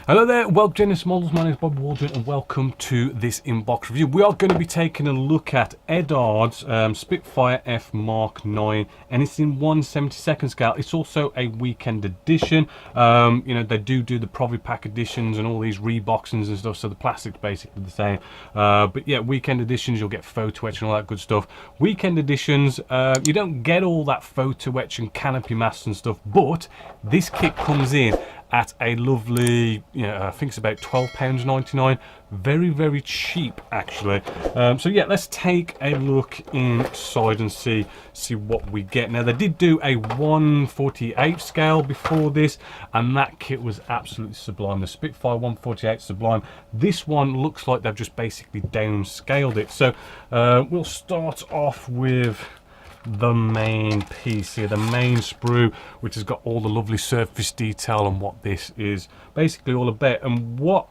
Hello there, welcome to Genesis Models. My name is Bob Waldron and welcome to this inbox review. We are going to be taking a look at Eduard's Spitfire F Mark 9, and it's in 1/72 scale. It's also a weekend edition. You know, they do the Provi Pack editions and all these reboxings and stuff, so the plastic's basically the same. But yeah, weekend editions, you'll get photo etch and all that good stuff. Weekend editions, you don't get all that photo etch and canopy masks and stuff, but this kit comes in at a lovely, you know, I think it's about £12.99. Very cheap actually. So yeah, let's take a look inside and see what we get. Now they did do a 1/48 scale before this, and that kit was absolutely sublime. The Spitfire 1/48 sublime. This one looks like they've just basically downscaled it. So we'll start off with the main piece here, the main sprue, which has got all the lovely surface detail and what this is basically all about. And what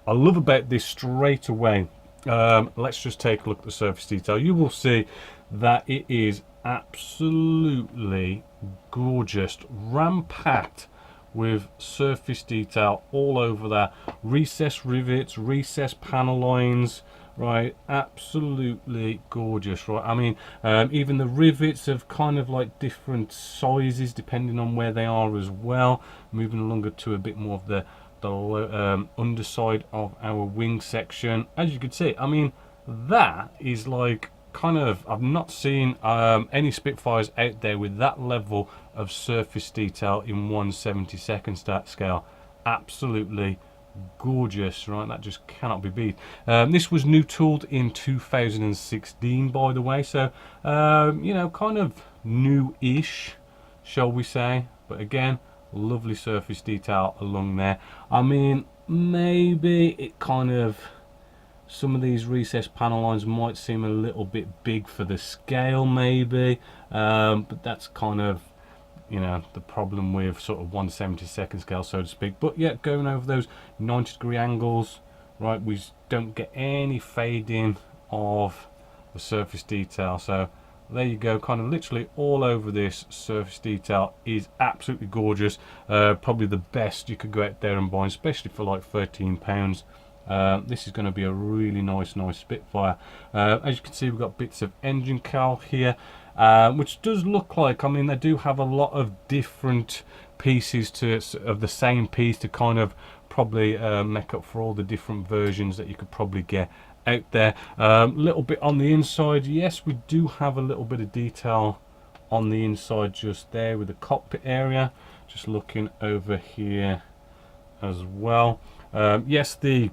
I love about this straight away, let's just take a look at the surface detail. You will see that it is absolutely gorgeous, ram-packed with surface detail all over that. Recessed rivets, recessed panel lines, right, absolutely gorgeous, right? I mean, even the rivets have kind of like different sizes depending on where they are as well. Moving along to a bit more of the underside of our wing section. As you can see, I mean, that is like kind of, I've not seen any Spitfires out there with that level of surface detail in 1/72 scale. Absolutely gorgeous, right? That just cannot be beat. This was new tooled in 2016, by the way, so you know, kind of new-ish, shall we say. But again, lovely surface detail along there. I mean, maybe it kind of, some of these recessed panel lines might seem a little bit big for the scale, maybe, but that's kind of, you know, the problem with sort of 1/72 scale, so to speak. But yeah, going over those 90-degree angles, right, we don't get any fading of the surface detail. So there you go, kind of literally all over this. Surface detail is absolutely gorgeous. Probably the best you could go out there and buy, especially for like £13. This is going to be a really nice Spitfire. As you can see, we've got bits of engine cowl here, which does look like, I mean, they do have a lot of different pieces of the same piece to kind of probably make up for all the different versions that you could probably get out there. Little bit on the inside, yes, we do have a little bit of detail on the inside just there with the cockpit area. Just looking over here as well. Yes, the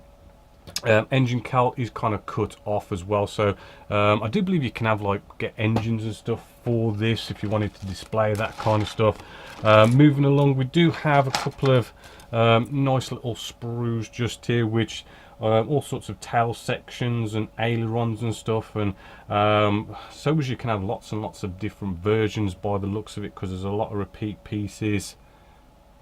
engine cowl is kind of cut off as well, so I do believe you can have like get engines and stuff for this if you wanted to display that kind of stuff. Moving along, we do have a couple of nice little sprues just here, which all sorts of tail sections and ailerons and stuff, and so as you can have lots and lots of different versions by the looks of it, because there's a lot of repeat pieces.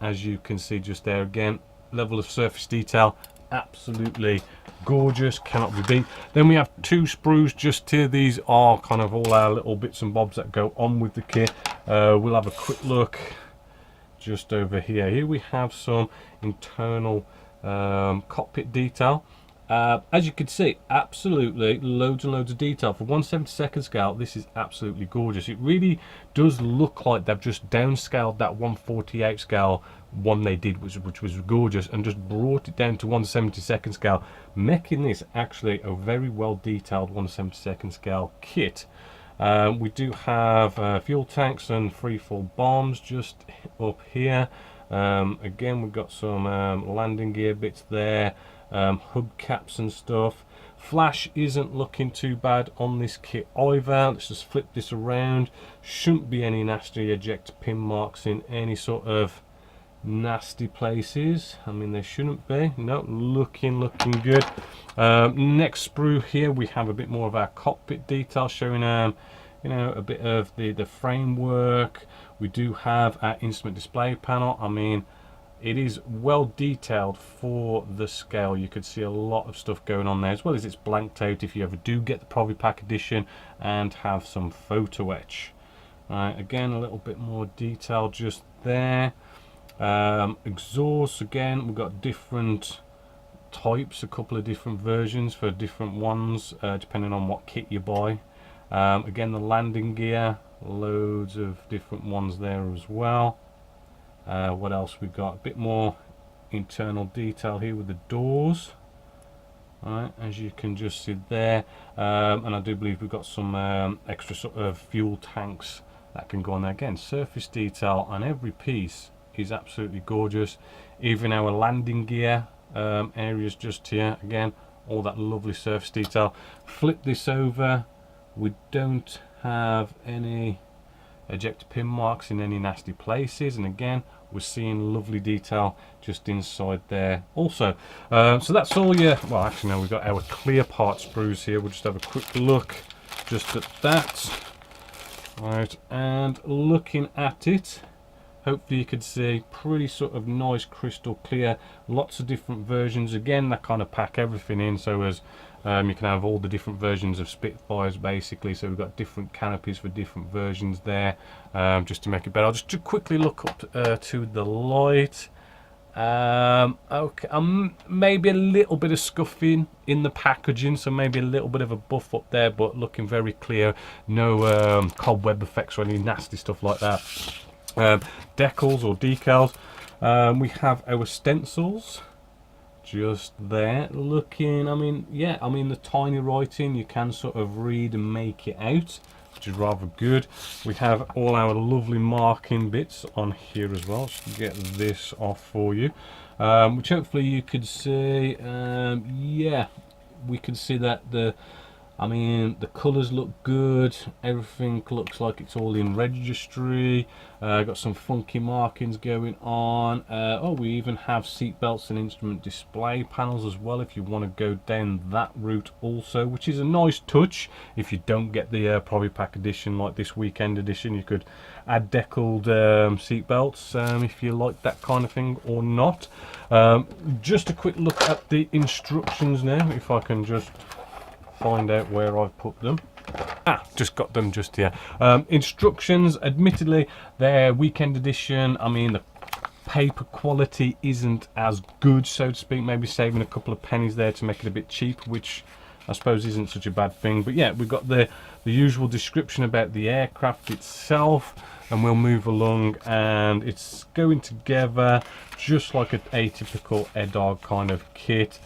As you can see just there, again, level of surface detail absolutely gorgeous, cannot be beat. Then we have two sprues just here. These are kind of all our little bits and bobs that go on with the kit. We'll have a quick look just over here. Here we have some internal cockpit detail. As you can see, absolutely loads and loads of detail. For 1/72 scale, this is absolutely gorgeous. It really does look like they've just downscaled that 1/48 scale one they did, which was gorgeous, and just brought it down to 1/72 scale, making this actually a very well detailed 1/72 scale kit. We do have fuel tanks and freefall bombs just up here. Again, we've got some landing gear bits there, hubcaps and stuff. Flash isn't looking too bad on this kit either. Let's just flip this around. Shouldn't be any nasty ejector pin marks in any sort of nasty places. I mean, there shouldn't be. No, looking good. Next sprue here, we have a bit more of our cockpit detail showing you know, a bit of the framework. We do have our instrument display panel. I mean, it is well detailed for the scale. You could see a lot of stuff going on there, as well as it's blanked out if you ever do get the Provi Pack edition and have some photo etch. Right, again, a little bit more detail just there. Exhausts, again, we've got different types, a couple of different versions for different ones, depending on what kit you buy. Again, the landing gear, loads of different ones there as well. What else we've got? A bit more internal detail here with the doors. Right, as you can just see there, and I do believe we've got some extra sort of fuel tanks that can go on there. Again, surface detail on every piece is absolutely gorgeous. Even our landing gear areas just here, again, all that lovely surface detail. Flip this over, we don't have any ejector pin marks in any nasty places, and again, we're seeing lovely detail just inside there also. So that's all your, well, actually no, we've got our clear part sprues here. We'll just have a quick look just at that. Right, and looking at it, hopefully you could see pretty sort of nice crystal clear, lots of different versions. Again, that kind of pack everything in, so as you can have all the different versions of Spitfires basically. So we've got different canopies for different versions there, just to make it better. I'll just quickly look up to the light. Okay, maybe a little bit of scuffing in the packaging, so maybe a little bit of a buff up there, but looking very clear. No cobweb effects or any nasty stuff like that. Decals or decals. We have our stencils just there, looking, I mean, yeah, I mean, the tiny writing you can sort of read and make it out, which is rather good. We have all our lovely marking bits on here as well. Just get this off for you, which hopefully you could see. Yeah, we can see that the colours look good, everything looks like it's all in registry. Got some funky markings going on. Oh, we even have seat belts and instrument display panels as well, if you want to go down that route also, which is a nice touch. If you don't get the Provi Pack edition, like this weekend edition, you could add deckled seat belts if you like that kind of thing or not. Just a quick look at the instructions now, if I can just find out where I've put them. Just got them just here. Instructions, admittedly, they're weekend edition. I mean, the paper quality isn't as good, so to speak. Maybe saving a couple of pennies there to make it a bit cheap, which I suppose isn't such a bad thing. But yeah, we've got the usual description about the aircraft itself, and we'll move along, and it's going together just like a typical Eduard kind of kit.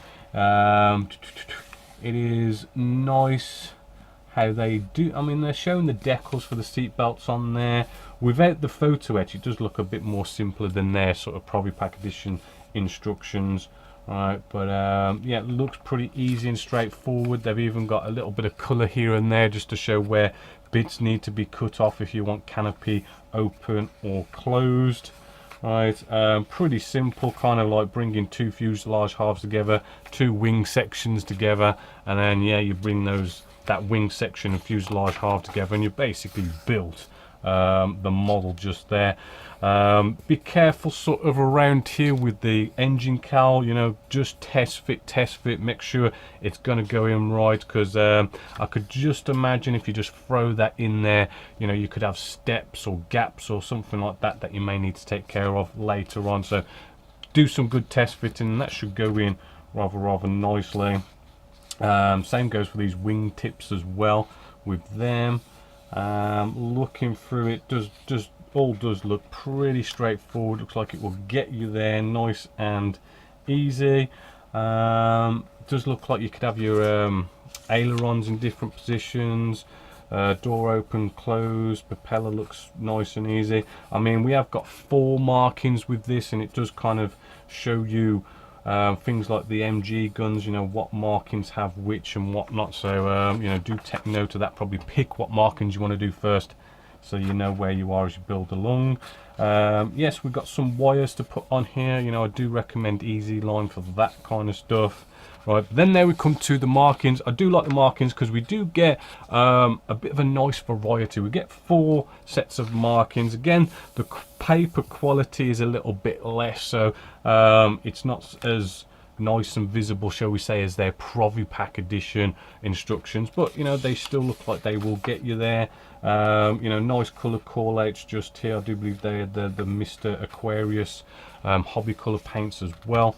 It is nice how they do. I mean, they're showing the decals for the seat belts on there. Without the photo etch, it does look a bit more simpler than their sort of Provi Pack edition instructions. Right, but yeah, it looks pretty easy and straightforward. They've even got a little bit of colour here and there just to show where bits need to be cut off if you want canopy open or closed. Right, pretty simple, kind of like bringing two fuselage halves together, two wing sections together, and then yeah, you bring that wing section and fuselage half together, and you basically built the model just there. Be careful sort of around here with the engine cowl, you know, just test fit, make sure it's going to go in right, because I could just imagine if you just throw that in there, you know, you could have steps or gaps or something like that that you may need to take care of later on. So do some good test fitting, and that should go in rather nicely. Same goes for these wing tips as well with them. Looking through it, does look pretty straightforward. Looks like it will get you there nice and easy. Does look like you could have your ailerons in different positions, door open, close, propeller looks nice and easy. I mean, we have got 4 markings with this, and it does kind of show you things like the MG guns, you know, what markings have which and what not. So you know, do take note of that. Probably pick what markings you want to do first, so you know where you are as you build along. Yes, we've got some wires to put on here. You know, I do recommend Easy Line for that kind of stuff. Right, then there we come to the markings. I do like the markings because we do get a bit of a nice variety. We get 4 sets of markings. Again, the paper quality is a little bit less, so it's not as nice and visible, shall we say, as their Provi Pack edition instructions, but you know, they still look like they will get you there. You know, nice colour call outs just here. I do believe they're the Mr. Aquarius hobby colour paints as well.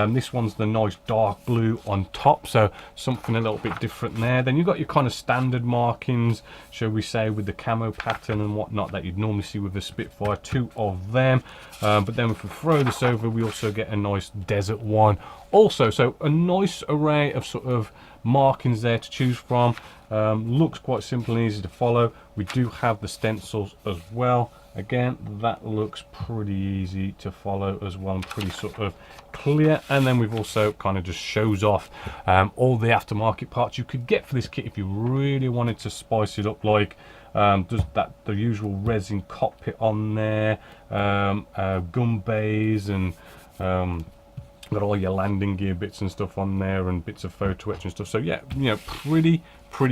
This one's the nice dark blue on top, so something a little bit different there. Then you've got your kind of standard markings, shall we say, with the camo pattern and whatnot that you'd normally see with the Spitfire, 2 of them. But then if we throw this over, we also get a nice desert one also. So a nice array of sort of markings there to choose from. Looks quite simple and easy to follow. We do have the stencils as well. Again, that looks pretty easy to follow as well, and pretty sort of clear. And then we've also kind of just shows off all the aftermarket parts you could get for this kit if you really wanted to spice it up, like does that the usual resin cockpit on there, gun bays, and got all your landing gear bits and stuff on there, and bits of photo etch and stuff. So yeah, you know, pretty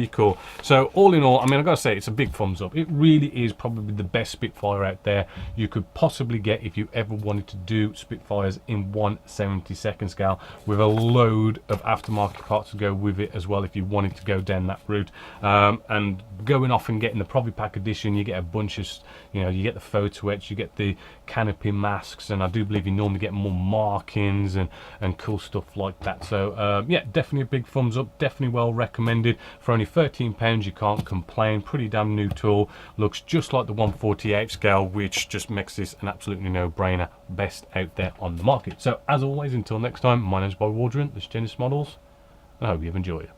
cool. So all in all, I mean, I gotta say, it's a big thumbs up. It really is probably the best Spitfire out there you could possibly get if you ever wanted to do Spitfires in 1/72 scale, with a load of aftermarket parts to go with it as well if you wanted to go down that route. And going off and getting the Provi Pack edition, you get a bunch of, you know, you get the photo etch, you get the canopy masks, and I do believe you normally get more markings and cool stuff like that. So yeah, definitely a big thumbs up, definitely well recommended. For only £13, you can't complain. Pretty damn new tool, looks just like the 1/48 scale, which just makes this an absolutely no-brainer, best out there on the market. So as always, until next time, my name is Bob Waldron, this is Genesis Models, and I hope you've enjoyed it.